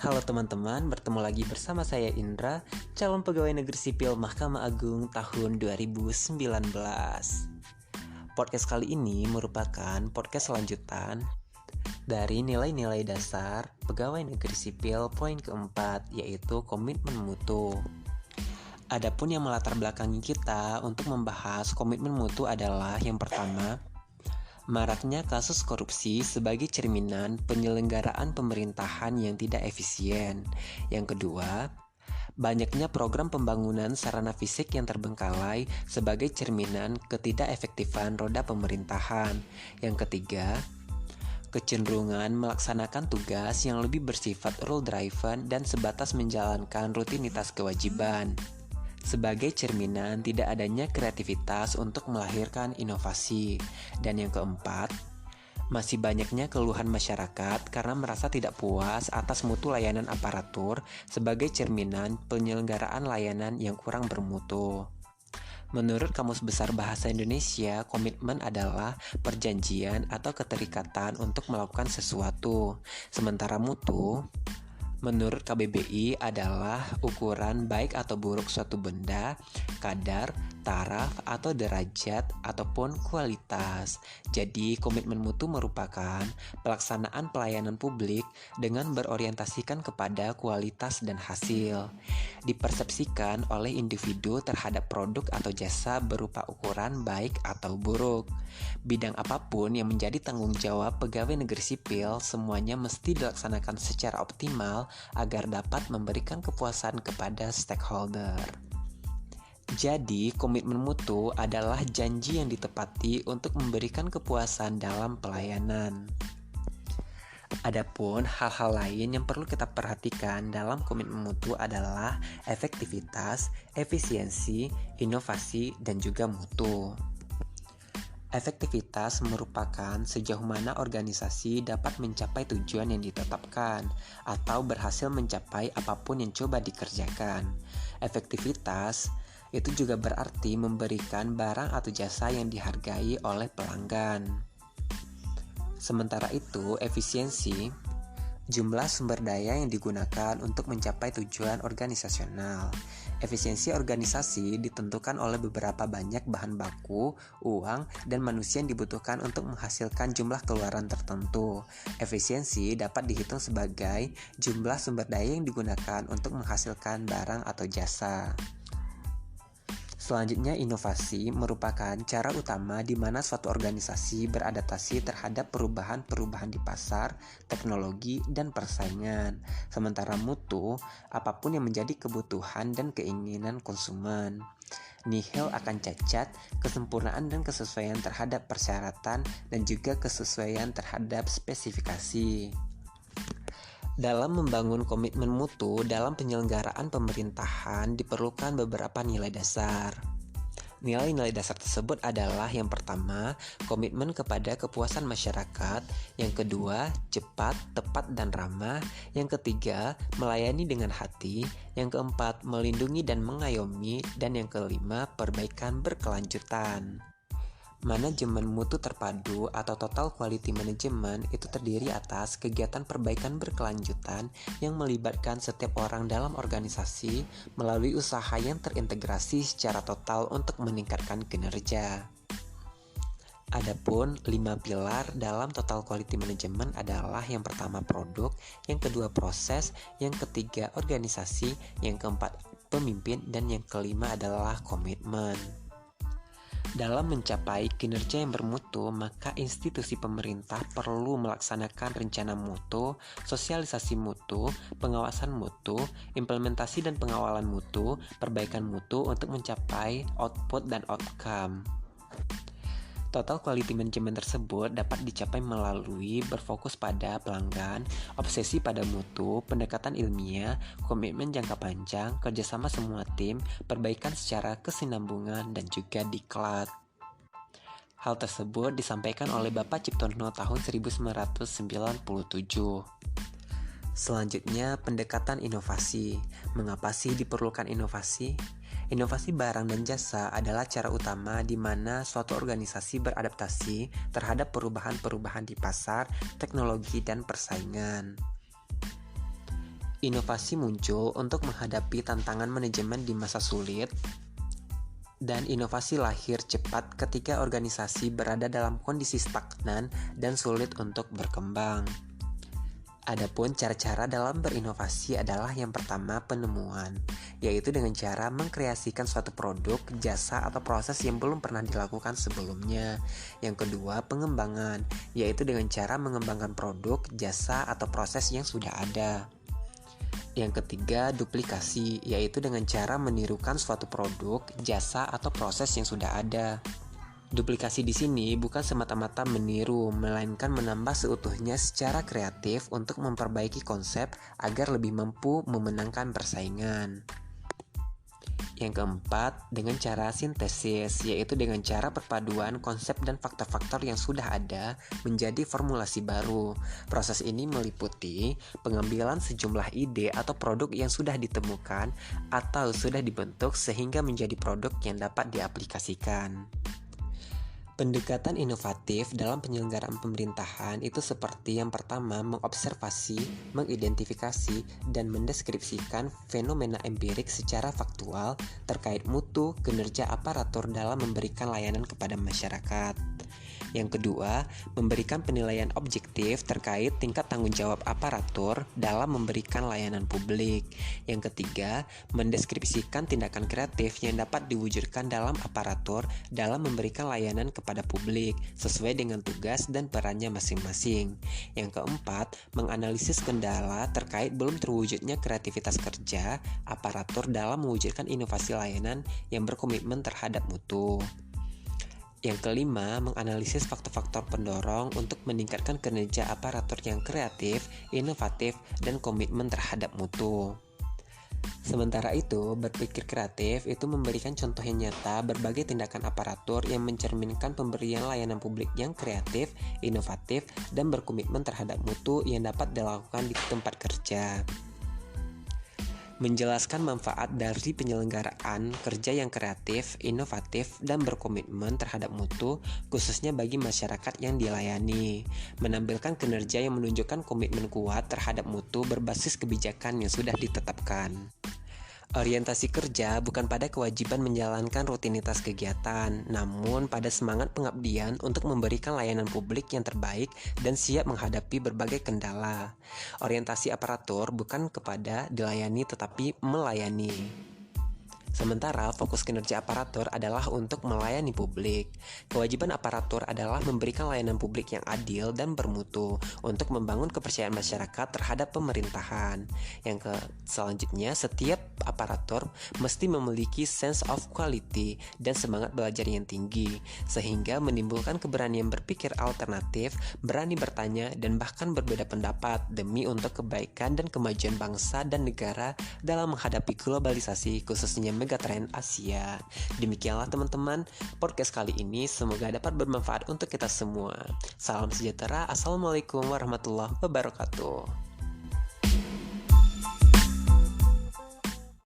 Halo teman-teman, bertemu lagi bersama saya Indra, calon pegawai negeri sipil Mahkamah Agung tahun 2019. Podcast kali ini merupakan podcast lanjutan dari nilai-nilai dasar pegawai negeri sipil poin keempat, yaitu komitmen mutu. Adapun yang melatar belakangi kita untuk membahas komitmen mutu adalah yang pertama, maraknya kasus korupsi sebagai cerminan penyelenggaraan pemerintahan yang tidak efisien. Yang kedua, banyaknya program pembangunan sarana fisik yang terbengkalai sebagai cerminan ketidakefektifan roda pemerintahan. Yang ketiga, kecenderungan melaksanakan tugas yang lebih bersifat rule-driven dan sebatas menjalankan rutinitas kewajiban. Sebagai cerminan tidak adanya kreativitas untuk melahirkan inovasi. Dan yang keempat, masih banyaknya keluhan masyarakat karena merasa tidak puas atas mutu layanan aparatur sebagai cerminan penyelenggaraan layanan yang kurang bermutu. Menurut Kamus Besar Bahasa Indonesia, komitmen adalah perjanjian atau keterikatan untuk melakukan sesuatu. Sementara mutu menurut KBBI adalah ukuran baik atau buruk suatu benda, kadar, taraf, atau derajat, ataupun kualitas. Jadi, komitmen mutu merupakan pelaksanaan pelayanan publik dengan berorientasikan kepada kualitas dan hasil. Dipersepsikan oleh individu terhadap produk atau jasa berupa ukuran baik atau buruk. Bidang apapun yang menjadi tanggung jawab pegawai negeri sipil, semuanya mesti dilaksanakan secara optimal agar dapat memberikan kepuasan kepada stakeholder. Jadi, komitmen mutu adalah janji yang ditepati untuk memberikan kepuasan dalam pelayanan. Adapun hal-hal lain yang perlu kita perhatikan dalam komitmen mutu adalah efektivitas, efisiensi, inovasi, dan juga mutu. Efektivitas merupakan sejauh mana organisasi dapat mencapai tujuan yang ditetapkan atau berhasil mencapai apapun yang coba dikerjakan. Efektivitas itu juga berarti memberikan barang atau jasa yang dihargai oleh pelanggan. Sementara itu, efisiensi jumlah sumber daya yang digunakan untuk mencapai tujuan organisasional. Efisiensi organisasi ditentukan oleh beberapa banyak bahan baku, uang, dan manusia yang dibutuhkan untuk menghasilkan jumlah keluaran tertentu. Efisiensi dapat dihitung sebagai jumlah sumber daya yang digunakan untuk menghasilkan barang atau jasa. Selanjutnya, inovasi merupakan cara utama di mana suatu organisasi beradaptasi terhadap perubahan-perubahan di pasar, teknologi, dan persaingan. Sementara mutu, apapun yang menjadi kebutuhan dan keinginan konsumen. Nihil akan cacat, kesempurnaan dan kesesuaian terhadap persyaratan dan juga kesesuaian terhadap spesifikasi. Dalam membangun komitmen mutu dalam penyelenggaraan pemerintahan diperlukan beberapa nilai dasar. Nilai-nilai dasar tersebut adalah yang pertama, komitmen kepada kepuasan masyarakat, yang kedua, cepat, tepat, dan ramah, yang ketiga, melayani dengan hati, yang keempat, melindungi dan mengayomi, dan yang kelima, perbaikan berkelanjutan. Manajemen mutu terpadu atau total quality management itu terdiri atas kegiatan perbaikan berkelanjutan yang melibatkan setiap orang dalam organisasi melalui usaha yang terintegrasi secara total untuk meningkatkan kinerja. Adapun 5 pilar dalam total quality management adalah yang pertama produk, yang kedua proses, yang ketiga organisasi, yang keempat pemimpin, dan yang kelima adalah komitmen. Dalam mencapai kinerja yang bermutu, maka institusi pemerintah perlu melaksanakan rencana mutu, sosialisasi mutu, pengawasan mutu, implementasi dan pengawalan mutu, perbaikan mutu untuk mencapai output dan outcome. Total quality management tersebut dapat dicapai melalui berfokus pada pelanggan, obsesi pada mutu, pendekatan ilmiah, komitmen jangka panjang, kerjasama semua tim, perbaikan secara kesinambungan, dan juga diklat. Hal tersebut disampaikan oleh Bapak Ciptono tahun 1997. Selanjutnya, pendekatan inovasi. Mengapa sih diperlukan inovasi? Inovasi barang dan jasa adalah cara utama di mana suatu organisasi beradaptasi terhadap perubahan-perubahan di pasar, teknologi, dan persaingan. Inovasi muncul untuk menghadapi tantangan manajemen di masa sulit, dan inovasi lahir cepat ketika organisasi berada dalam kondisi stagnan dan sulit untuk berkembang. Adapun cara-cara dalam berinovasi adalah yang pertama penemuan, yaitu dengan cara mengkreasikan suatu produk, jasa, atau proses yang belum pernah dilakukan sebelumnya. Yang kedua pengembangan, yaitu dengan cara mengembangkan produk, jasa, atau proses yang sudah ada. Yang ketiga duplikasi, yaitu dengan cara menirukan suatu produk, jasa, atau proses yang sudah ada. Duplikasi di sini bukan semata-mata meniru, melainkan menambah seutuhnya secara kreatif untuk memperbaiki konsep agar lebih mampu memenangkan persaingan. Yang keempat, dengan cara sintesis, yaitu dengan cara perpaduan konsep dan faktor-faktor yang sudah ada menjadi formulasi baru. Proses ini meliputi pengambilan sejumlah ide atau produk yang sudah ditemukan atau sudah dibentuk sehingga menjadi produk yang dapat diaplikasikan. Pendekatan inovatif dalam penyelenggaraan pemerintahan itu seperti yang pertama mengobservasi, mengidentifikasi, dan mendeskripsikan fenomena empirik secara faktual terkait mutu kinerja aparatur dalam memberikan layanan kepada masyarakat. Yang kedua, memberikan penilaian objektif terkait tingkat tanggung jawab aparatur dalam memberikan layanan publik. Yang ketiga, mendeskripsikan tindakan kreatif yang dapat diwujudkan dalam aparatur dalam memberikan layanan kepada publik sesuai dengan tugas dan perannya masing-masing. Yang keempat, menganalisis kendala terkait belum terwujudnya kreativitas kerja aparatur dalam mewujudkan inovasi layanan yang berkomitmen terhadap mutu. Yang kelima, menganalisis faktor-faktor pendorong untuk meningkatkan kinerja aparatur yang kreatif, inovatif, dan komitmen terhadap mutu. Sementara itu, berpikir kreatif itu memberikan contoh yang nyata berbagai tindakan aparatur yang mencerminkan pemberian layanan publik yang kreatif, inovatif, dan berkomitmen terhadap mutu yang dapat dilakukan di tempat kerja. Menjelaskan manfaat dari penyelenggaraan kerja yang kreatif, inovatif, dan berkomitmen terhadap mutu, khususnya bagi masyarakat yang dilayani. Menampilkan kinerja yang menunjukkan komitmen kuat terhadap mutu berbasis kebijakan yang sudah ditetapkan. Orientasi kerja bukan pada kewajiban menjalankan rutinitas kegiatan, namun pada semangat pengabdian untuk memberikan layanan publik yang terbaik dan siap menghadapi berbagai kendala. Orientasi aparatur bukan kepada dilayani tetapi melayani. Sementara fokus kinerja aparatur adalah untuk melayani publik. Kewajiban aparatur adalah memberikan layanan publik yang adil dan bermutu untuk membangun kepercayaan masyarakat terhadap pemerintahan. Selanjutnya, setiap aparatur mesti memiliki sense of quality dan semangat belajar yang tinggi, sehingga menimbulkan keberanian berpikir alternatif, berani bertanya, dan bahkan berbeda pendapat demi untuk kebaikan dan kemajuan bangsa dan negara dalam menghadapi globalisasi khususnya megatrend Asia. Demikianlah teman-teman podcast kali ini, semoga dapat bermanfaat untuk kita semua. Salam sejahtera, assalamualaikum warahmatullahi wabarakatuh.